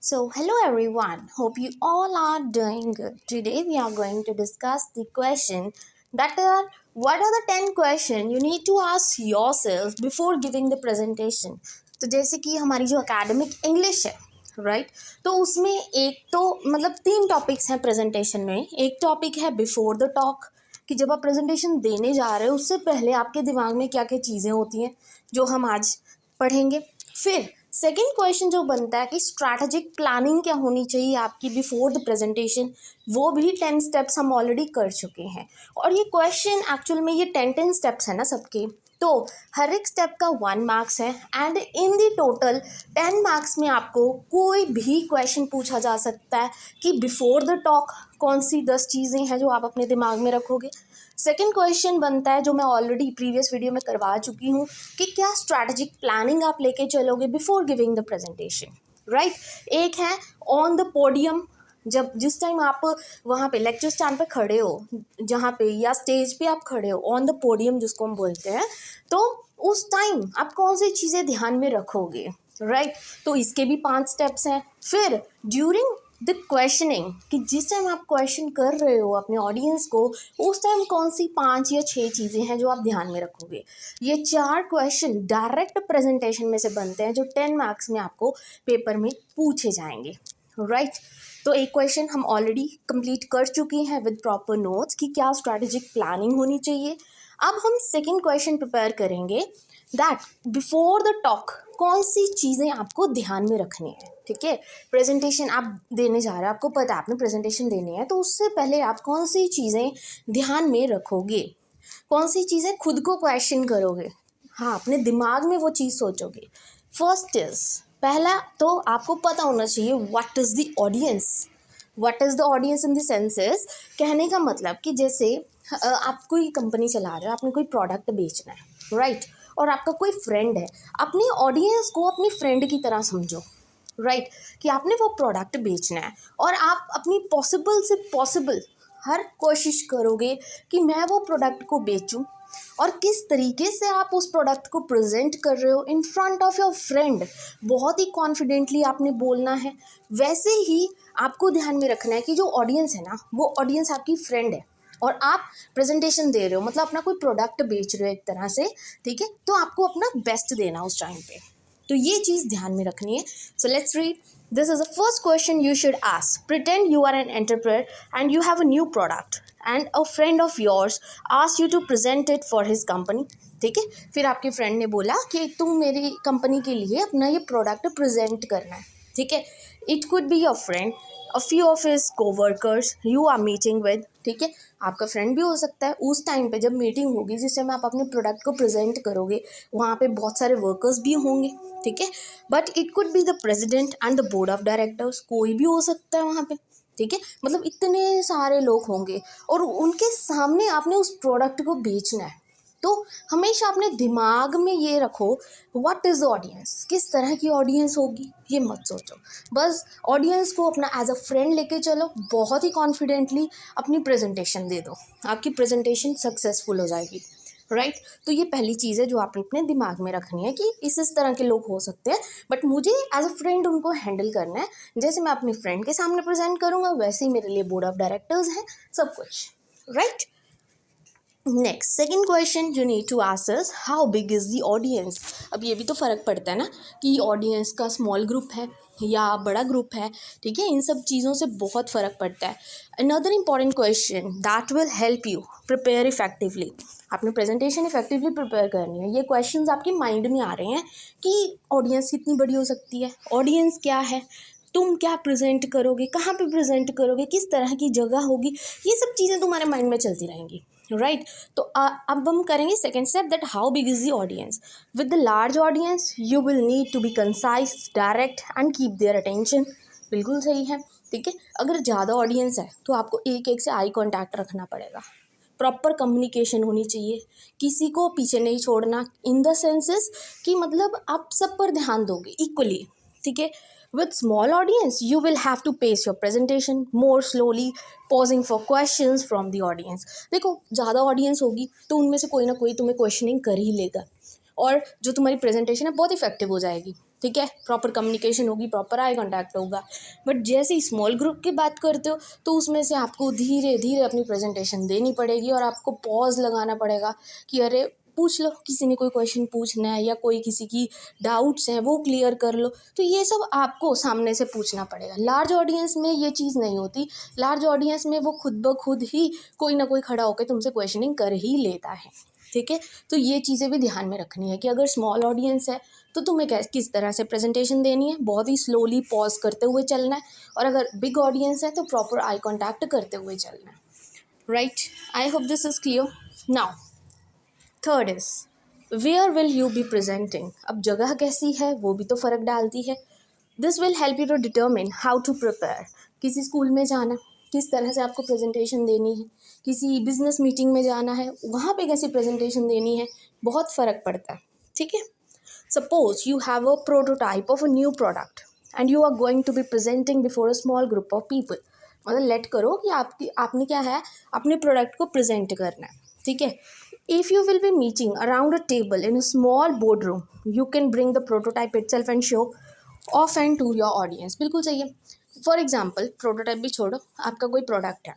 So, hello everyone. Hope you all are doing good. Today we are going to discuss the question that are what are the 10 questions you need to ask yourself before giving the presentation. तो जैसे कि हमारी जो academic English है right तो उसमें एक तो मतलब 3 टॉपिक्स हैं प्रेजेंटेशन में. एक टॉपिक है बिफोर द टॉक कि जब आप प्रेजेंटेशन देने जा रहे हो उससे पहले आपके दिमाग में क्या क्या चीज़ें होती हैं जो हम आज पढ़ेंगे. फिर सेकेंड क्वेश्चन जो बनता है कि स्ट्रैटेजिक प्लानिंग क्या होनी चाहिए आपकी बिफोर द प्रेजेंटेशन, वो भी 10 स्टेप्स हम ऑलरेडी कर चुके हैं. और ये क्वेश्चन एक्चुअल में ये 10 स्टेप्स है ना सबके, तो हर एक स्टेप का 1 मार्क्स है and in the total 10 marks में आपको कोई भी क्वेश्चन पूछा जा सकता है कि बिफोर द टॉक कौन सी 10 चीज़ें हैं जो आप अपने दिमाग में रखोगे. सेकेंड क्वेश्चन बनता है जो मैं ऑलरेडी प्रीवियस वीडियो में करवा चुकी हूँ कि क्या स्ट्रैटेजिक प्लानिंग आप लेके चलोगे before giving the presentation right. एक है ऑन द पोडियम, जब जिस टाइम आप वहाँ पे लेक्चर स्टैंड पे खड़े हो जहाँ पे या स्टेज पे आप खड़े हो ऑन द पोडियम जिसको हम बोलते हैं, तो उस टाइम आप कौन सी चीज़ें ध्यान में रखोगे राइट. तो इसके भी 5 स्टेप्स हैं. फिर ड्यूरिंग द क्वेश्चनिंग कि जिस टाइम आप क्वेश्चन कर रहे हो अपने ऑडियंस को उस टाइम कौन सी 5 या 6 चीज़ें हैं जो आप ध्यान में रखोगे. ये 4 क्वेश्चन डायरेक्ट प्रेजेंटेशन में से बनते हैं जो 10 मार्क्स में आपको पेपर में पूछे जाएंगे राइट. तो एक क्वेश्चन हम ऑलरेडी कंप्लीट कर चुके हैं विद प्रॉपर नोट्स कि क्या स्ट्रैटेजिक प्लानिंग होनी चाहिए. अब हम सेकेंड क्वेश्चन प्रिपेयर करेंगे दैट बिफोर द टॉक कौन सी चीज़ें आपको ध्यान में रखनी है. ठीक है, प्रेजेंटेशन आप देने जा रहे हैं, आपको पता है आपने प्रेजेंटेशन देनी है, तो उससे पहले आप कौन सी चीज़ें ध्यान में रखोगे, कौन सी चीज़ें खुद को क्वेश्चन करोगे. हाँ, अपने दिमाग में वो चीज़ सोचोगे. फर्स्ट इज़ पहला तो आपको पता होना चाहिए what is the audience. What is the audience in the senses, कहने का मतलब कि जैसे आप कोई कंपनी चला रहे हो, आपने कोई प्रोडक्ट बेचना है राइट और आपका कोई फ्रेंड है, अपने ऑडियंस को अपनी फ्रेंड की तरह समझो राइट कि आपने वो प्रोडक्ट बेचना है और आप अपनी पॉसिबल से पॉसिबल हर कोशिश करोगे कि मैं वो प्रोडक्ट को बेचूं. और किस तरीके से आप उस प्रोडक्ट को प्रेजेंट कर रहे हो in front of your friend, बहुत ही कॉन्फिडेंटली आपने बोलना है. वैसे ही आपको ध्यान में रखना है कि जो ऑडियंस है ना वो ऑडियंस आपकी फ्रेंड है और आप प्रेजेंटेशन दे रहे हो, मतलब अपना कोई प्रोडक्ट बेच रहे हो एक तरह से. ठीक है, तो आपको अपना बेस्ट देना उस टाइम पे, तो ये चीज़ ध्यान में रखनी है. So let's read. This is the first question you should ask. Pretend you are an entrepreneur and you have a new product and a friend of yours asks you to present it for his company. ठीक है, फिर आपके friend ने बोला कि तुम मेरी company के लिए अपना ये प्रोडक्ट प्रेजेंट करना है. ठीक है, it could be your friend, a few of his coworkers you are meeting with. ठीक है, आपका फ्रेंड भी हो सकता है. उस टाइम पे जब मीटिंग होगी जिस टाइम आप अपने प्रोडक्ट को प्रेजेंट करोगे वहाँ पे बहुत सारे वर्कर्स भी होंगे. ठीक है, but it could be the president and the board of directors, कोई भी हो सकता है वहाँ पे. ठीक है, मतलब इतने सारे लोग होंगे और उनके सामने आपने उस प्रोडक्ट को बेचना है. तो हमेशा अपने दिमाग में ये रखो व्हाट इज़ द ऑडियंस, किस तरह की ऑडियंस होगी ये मत सोचो, बस ऑडियंस को अपना एज अ फ्रेंड लेके चलो, बहुत ही कॉन्फिडेंटली अपनी प्रेजेंटेशन दे दो, आपकी प्रेजेंटेशन सक्सेसफुल हो जाएगी राइट. तो ये पहली चीज़ है जो आपने अपने दिमाग में रखनी है कि इस तरह के लोग हो सकते हैं बट मुझे एज अ फ्रेंड उनको हैंडल करना है. जैसे मैं अपनी फ्रेंड के सामने प्रेजेंट करूँगा वैसे ही मेरे लिए बोर्ड ऑफ डायरेक्टर्स हैं, सब कुछ right. Next second question you need to ask is how big is the audience. अब ये भी तो फ़र्क पड़ता है ना कि ऑडियंस का स्मॉल ग्रुप है या बड़ा ग्रुप है. ठीक है, इन सब चीज़ों से बहुत फ़र्क पड़ता है. Another important question that will help you prepare effectively. आपने प्रेजेंटेशन इफेक्टिवली प्रिपेयर करनी है. ये क्वेश्चंस आपके माइंड में आ रहे हैं कि ऑडियंस कितनी बड़ी हो सकती है, ऑडियंस क्या है, तुम क्या प्रेजेंट करोगे, कहाँ पे प्रेजेंट करोगे, किस तरह की जगह होगी, ये सब चीज़ें तुम्हारे माइंड में चलती रहेंगी राइट. तो अब हम करेंगे second step that how big is the audience. With the large audience you will need to be concise, direct and keep their attention. बिल्कुल सही है. ठीक है, अगर ज़्यादा ऑडियंस है तो आपको एक एक से आई कॉन्टैक्ट रखना पड़ेगा, प्रॉपर कम्युनिकेशन होनी चाहिए, किसी को पीछे नहीं छोड़ना इन द सेंसेस कि मतलब आप सब पर ध्यान दोगे इक्वली. ठीक है, with small audience you will have to pace your presentation more slowly, pausing for questions from the audience. देखो ज़्यादा ऑडियंस होगी तो उनमें से कोई ना कोई तुम्हें क्वेश्चनिंग कर ही लेगा और जो तुम्हारी प्रेजेंटेशन है बहुत इफेक्टिव हो जाएगी. ठीक है, प्रॉपर कम्युनिकेशन होगी, प्रॉपर आई कांटेक्ट होगा। बट जैसे ही स्मॉल ग्रुप की बात करते हो तो उसमें से आपको धीरे धीरे अपनी प्रेजेंटेशन देनी पड़ेगी और आपको पॉज लगाना पड़ेगा कि अरे पूछ लो, किसी ने कोई क्वेश्चन पूछना है या कोई किसी की डाउट्स हैं वो क्लियर कर लो। तो ये सब आपको सामने से पूछना पड़ेगा। लार्ज ऑडियंस में ये चीज़ नहीं होती। लार्ज ऑडियंस में वो खुद ब खुद ही कोई ना कोई खड़ा होकर तुमसे क्वेश्चनिंग कर ही लेता है, ठीक है। तो ये चीज़ें भी ध्यान में रखनी है कि अगर स्मॉल ऑडियंस है तो तुम्हें किस तरह से प्रेजेंटेशन देनी है, बहुत ही स्लोली पॉज करते हुए चलना है। और अगर बिग ऑडियंस है तो प्रॉपर आई कॉन्टैक्ट करते हुए चलना है, right. I hope this is clear now. Third is where will you be presenting. अब जगह कैसी है वो भी तो फ़र्क डालती है। This will help you to determine how to prepare. किसी स्कूल में जाना, किस तरह से आपको प्रेजेंटेशन देनी है। किसी बिजनेस मीटिंग में जाना है, वहाँ पे कैसी प्रेजेंटेशन देनी है, बहुत फ़र्क पड़ता है, ठीक है। Suppose you have a prototype of a new product and you are going to be presenting before a small group of people. मतलब लेट करो कि आपने क्या है, अपने प्रोडक्ट को प्रेजेंट करना है, ठीक है। If you will be meeting around a table in a small boardroom, you can bring the prototype itself and show off and to your audience। बिल्कुल सही है। फॉर एग्जाम्पल प्रोटोटाइप भी छोड़ो, आपका कोई प्रोडक्ट है,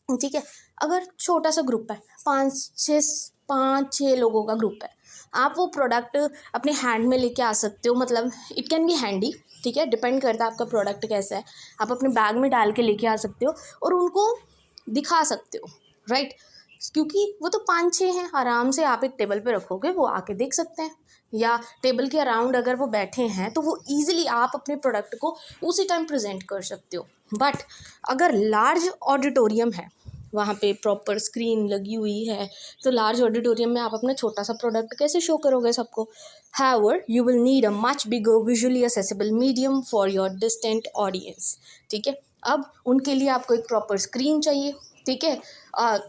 ठीक है। अगर छोटा सा ग्रुप है, पाँच छः लोगों का ग्रुप है, आप वो प्रोडक्ट अपने हैंड में लेके आ सकते हो। मतलब इट कैन बी हैंडी, ठीक है, डिपेंड करता है आपका प्रोडक्ट कैसा है। आप अपने बैग में डाल के लेके आ सकते हो और उनको दिखा सकते हो, राइट। क्योंकि वो तो 5-6 हैं, आराम से आप एक टेबल पे रखोगे, वो आके देख सकते हैं। या टेबल के अराउंड अगर वो बैठे हैं तो वो ईजिली आप अपने प्रोडक्ट को उसी टाइम प्रेजेंट कर सकते हो। बट अगर लार्ज ऑडिटोरियम है, वहाँ पे प्रॉपर स्क्रीन लगी हुई है, तो लार्ज ऑडिटोरियम में आप अपना छोटा सा प्रोडक्ट कैसे शो करोगे सबको। However, you will need a much bigger visually accessible medium for your distant audience, ठीक है। अब उनके लिए आपको एक प्रॉपर स्क्रीन चाहिए, ठीक है।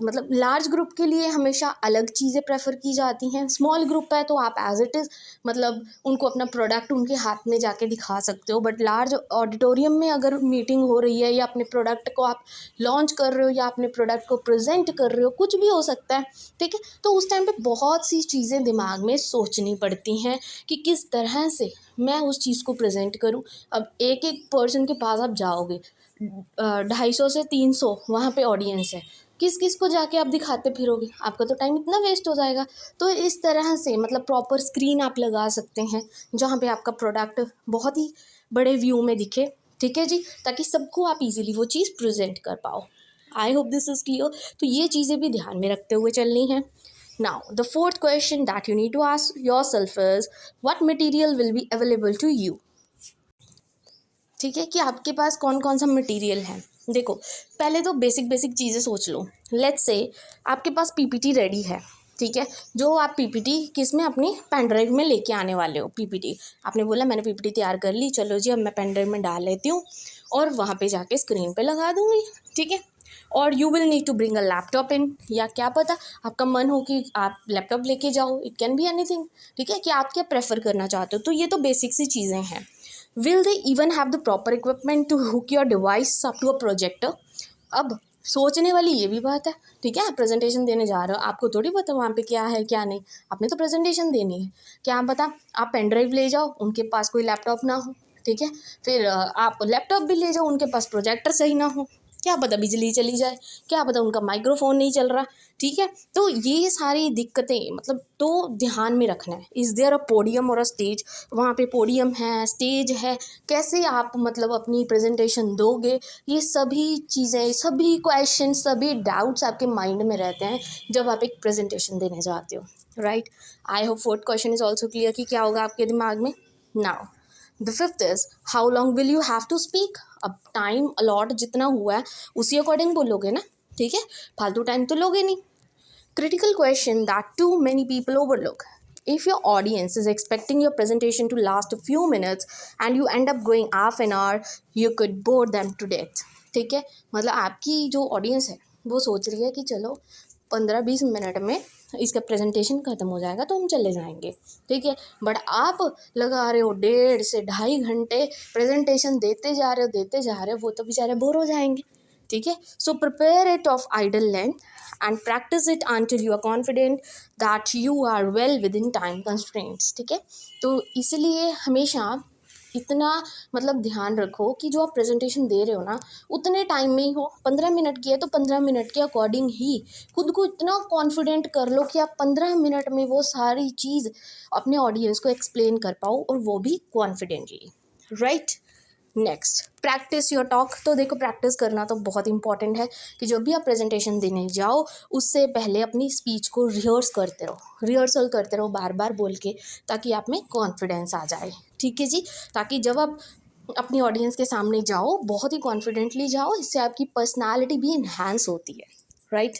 मतलब लार्ज ग्रुप के लिए हमेशा अलग चीज़ें प्रेफर की जाती हैं। स्मॉल ग्रुप है तो आप एज इट इज़ मतलब उनको अपना प्रोडक्ट उनके हाथ में जाके दिखा सकते हो। बट लार्ज ऑडिटोरियम में अगर मीटिंग हो रही है या अपने प्रोडक्ट को आप लॉन्च कर रहे हो या अपने प्रोडक्ट को प्रेजेंट कर रहे हो, कुछ भी हो सकता है, ठीक है। तो उस टाइम पे बहुत सी चीज़ें दिमाग में सोचनी पड़ती हैं कि किस तरह से मैं उस चीज़ को प्रेजेंट करूँ। अब एक एक पर्सन के पास आप जाओगे, 250 से 300 वहाँ पे ऑडियंस है, किस किस को जाके आप दिखाते फिरोगे, आपका तो टाइम इतना वेस्ट हो जाएगा। तो इस तरह से मतलब प्रॉपर स्क्रीन आप लगा सकते हैं जहाँ पे आपका प्रोडक्ट बहुत ही बड़े व्यू में दिखे, ठीक है जी, ताकि सबको आप इजीली वो चीज़ प्रेजेंट कर पाओ। आई होप दिस इज़ क्लियर। तो ये चीज़ें भी ध्यान में रखते हुए चलनी है। Now the fourth question that you need to ask yourself is what material will be available to you. ठीक है, कि आपके पास कौन कौन सा मटेरियल है। देखो पहले तो बेसिक चीज़ें सोच लो। लेट्स से आपके पास पीपीटी रेडी है, ठीक है, जो आप पीपीटी किस में अपनी पेन ड्राइव में लेके आने वाले हो। पीपीटी आपने बोला मैंने पीपीटी तैयार कर ली, चलो जी अब मैं पेन ड्राइव में डाल लेती हूँ और वहाँ पे जाके स्क्रीन पे लगा दूँगी, ठीक है। और you will need to bring a laptop in, या क्या पता आपका मन हो कि आप लैपटॉप लेके जाओ, इट कैन बी एनीथिंग, ठीक है, कि आप क्या प्रेफर करना चाहते हो। तो ये तो बेसिक सी चीज़ें हैं। Will they even have the proper equipment to hook your device up to a projector? अब सोचने वाली ये भी बात है, ठीक है। आप प्रेजेंटेशन देने जा रहे हो, आपको थोड़ी पता वहाँ पे क्या है क्या नहीं, आपने तो प्रेजेंटेशन देनी है। क्या पता आप पेन ड्राइव ले जाओ, उनके पास कोई लैपटॉप ना हो, ठीक है। फिर आप लैपटॉप भी ले जाओ, उनके पास प्रोजेक्टर सही ना हो, क्या पता बिजली चली जाए, क्या पता उनका माइक्रोफोन नहीं चल रहा, ठीक है। तो ये सारी दिक्कतें मतलब तो ध्यान में रखना है। इज़ देयर अ पोडियम और अ स्टेज, वहाँ पे पोडियम है, स्टेज है, कैसे आप मतलब अपनी प्रेजेंटेशन दोगे, ये सभी चीज़ें, सभी क्वेश्चन, सभी डाउट्स आपके माइंड में रहते हैं जब आप एक प्रेजेंटेशन देने जाते हो, right. I hope fourth question is also clear कि क्या होगा आपके दिमाग में। Now the fifth is how long will you have to speak. अब टाइम अलॉट जितना हुआ है उसी अकॉर्डिंग बोलोगे ना, ठीक है, फालतू टाइम तो लोगे नहीं। Critical question that too many people overlook. If your audience is expecting your presentation to last a few minutes and you end up going half an hour, you could bore them to death, ठीक है। मतलब आपकी जो audience है वो सोच रही है कि चलो 15-20 मिनट में इसका प्रेजेंटेशन ख़त्म हो जाएगा तो हम चले जाएंगे, ठीक है। बट आप लगा रहे हो 1.5 से 2.5 घंटे प्रेजेंटेशन देते जा रहे हो, वो तो बेचारे बोर हो जाएंगे, ठीक है. So prepare it of ideal length and practise it until you are confident that you are well within time constraints. ठीक है. तो इसलिए हमेशा इतना मतलब ध्यान रखो कि जो आप प्रेजेंटेशन दे रहे हो ना उतने टाइम में ही हो. 15 मिनट की है तो 15 मिनट के अकॉर्डिंग ही खुद को इतना कॉन्फिडेंट कर लो कि आप 15 मिनट में वो सारी चीज़ अपने ऑडियंस को एक्सप्लेन कर पाओ, और वो भी confidently. Right. Next, practice your talk. तो देखो, प्रैक्टिस करना तो बहुत इंपॉर्टेंट है कि जब भी आप प्रेजेंटेशन देने जाओ उससे पहले अपनी स्पीच को रिहर्सल करते रहो बार बार बोल के, ताकि आप में कॉन्फिडेंस आ जाए. ठीक है जी. ताकि जब आप अपनी ऑडियंस के सामने जाओ बहुत ही कॉन्फिडेंटली जाओ, इससे आपकी पर्सनैलिटी भी इन्हांस होती है. Right.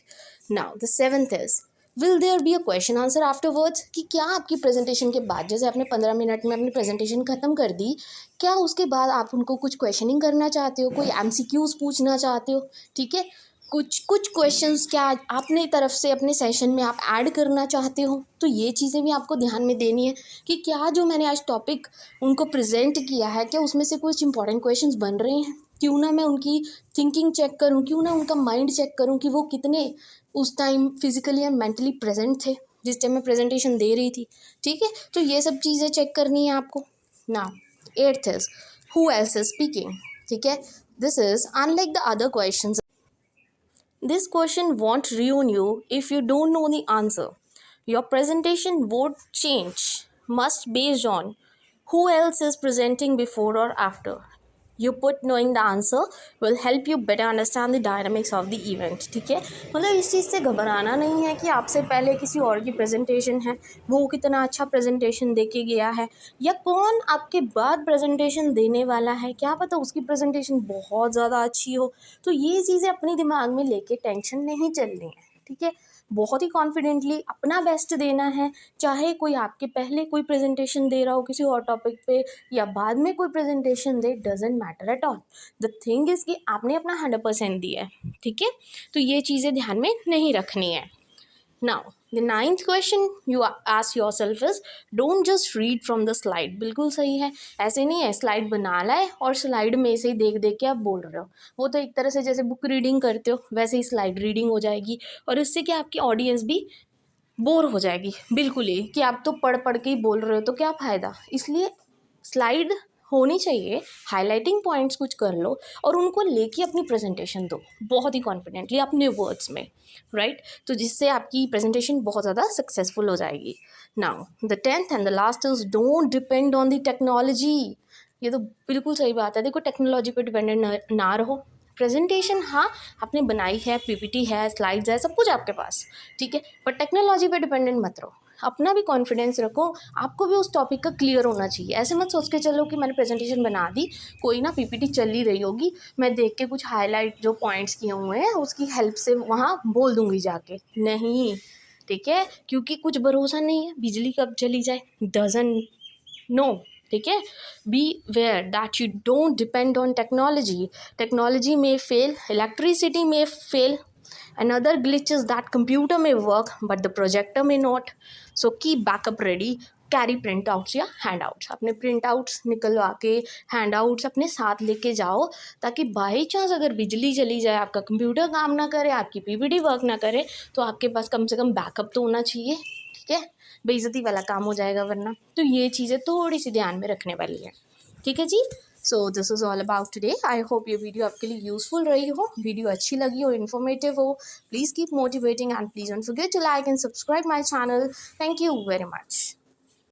Now the seventh is, will there be a question answer afterwards. कि क्या आपकी प्रेजेंटेशन के बाद, जैसे आपने 15 मिनट में अपनी प्रेजेंटेशन ख़त्म कर दी, क्या उसके बाद आप उनको कुछ क्वेश्चनिंग करना चाहते हो, कोई MCQs पूछना चाहते हो. ठीक है. कुछ क्वेश्चंस क्या अपने तरफ से अपने सेशन में आप ऐड करना चाहते हो. तो ये चीज़ें भी आपको ध्यान में देनी है कि क्या जो मैंने आज टॉपिक उनको प्रेजेंट किया है, क्या उसमें से कुछ इंपॉर्टेंट क्वेश्चंस बन रहे हैं. क्यों ना मैं उनकी थिंकिंग चेक करूं, क्यों ना उनका माइंड चेक करूं कि वो कितने उस time physically and mentally present थे जिस टाइम मैं प्रेजेंटेशन दे रही थी. ठीक है. तो ये सब चीज़ें चेक करनी है आपको. Now eighth is, who else is speaking. ठीक है. This is unlike the other questions. This question won't ruin you if you don't know the answer. Your presentation won't change much based on who else is presenting before or after. You put knowing the answer will help you better understand the dynamics of the event. ठीक है. मतलब इस चीज़ से घबराना नहीं है कि आपसे पहले किसी और की प्रेजेंटेशन है, वो कितना अच्छा प्रेजेंटेशन दे के गया है, या कौन आपके बाद प्रेजेंटेशन देने वाला है, क्या पता उसकी प्रेजेंटेशन बहुत ज़्यादा अच्छी हो. तो ये चीज़ें अपने दिमाग में लेके टेंशन नहीं चलनी है. ठीक है. बहुत ही कॉन्फिडेंटली अपना बेस्ट देना है, चाहे कोई आपके पहले कोई प्रेजेंटेशन दे रहा हो किसी और टॉपिक पे या बाद में कोई presentation they, doesn't matter at all. The thing is कि आपने अपना 100% दिया है. ठीक है. तो ये चीज़ें ध्यान में नहीं रखनी है. Now, the ninth question you ask yourself is, don't just read from the slide. बिल्कुल सही है. ऐसे नहीं है स्लाइड बना लाए और स्लाइड में से ही देख देख के आप बोल रहे हो. वो तो एक तरह से जैसे बुक रीडिंग करते हो वैसे ही स्लाइड रीडिंग हो जाएगी, और इससे क्या आपकी ऑडियंस भी बोर हो जाएगी बिल्कुल ही, कि आप तो पढ़ पढ़ के ही बोल रहे हो तो क्या फ़ायदा. इसलिए स्लाइड होनी चाहिए, हाईलाइटिंग पॉइंट्स कुछ कर लो और उनको लेके अपनी प्रेजेंटेशन दो बहुत ही कॉन्फिडेंटली अपने वर्ड्स में. राइट. तो जिससे आपकी प्रेजेंटेशन बहुत ज़्यादा सक्सेसफुल हो जाएगी. Now the 10th and the last is, don't depend on the technology. ये तो बिल्कुल सही बात है. देखो, टेक्नोलॉजी पे डिपेंडेंट ना रहो. प्रेजेंटेशन हाँ आपने बनाई है, PPT है, स्लाइड्स है, सब कुछ आपके पास. ठीक है. पर टेक्नोलॉजी पे डिपेंडेंट मत रहो. अपना भी कॉन्फिडेंस रखो, आपको भी उस टॉपिक का क्लियर होना चाहिए. ऐसे मत सोच के चलो कि मैंने प्रेजेंटेशन बना दी, कोई ना PPT चल ही रही होगी, मैं देख के कुछ हाईलाइट जो पॉइंट्स किए हुए हैं उसकी हेल्प से वहाँ बोल दूंगी जाके. नहीं. ठीक है. क्योंकि कुछ भरोसा नहीं है, बिजली कब चली जाए डजंट नो. ठीक है. Be aware that you don't depend on technology. Technology में फेल, इलेक्ट्रिसिटी में fail, another glitch is that computer may work but the projector may not. So keep backup ready. Carry print outs या hand outs. अपने print outs निकलवा के hand outs अपने साथ लेके जाओ, ताकि बाई चांस अगर बिजली चली जाए, आपका कंप्यूटर काम ना करे, आपकी PPT वर्क ना करे, तो आपके पास कम से कम बैकअप तो होना चाहिए. ठीक है. बेइज्जती वाला काम हो जाएगा वरना. तो ये चीज़ें थोड़ी सी ध्यान में रखने वाली है. ठीक है जी. So this is all about today. I hope ये वीडियो आपके लिए यूज़फुल रही हो, वीडियो अच्छी लगी हो, इन्फॉर्मेटिव हो. Please keep motivating and please don't forget to like and subscribe my channel. Thank you very much.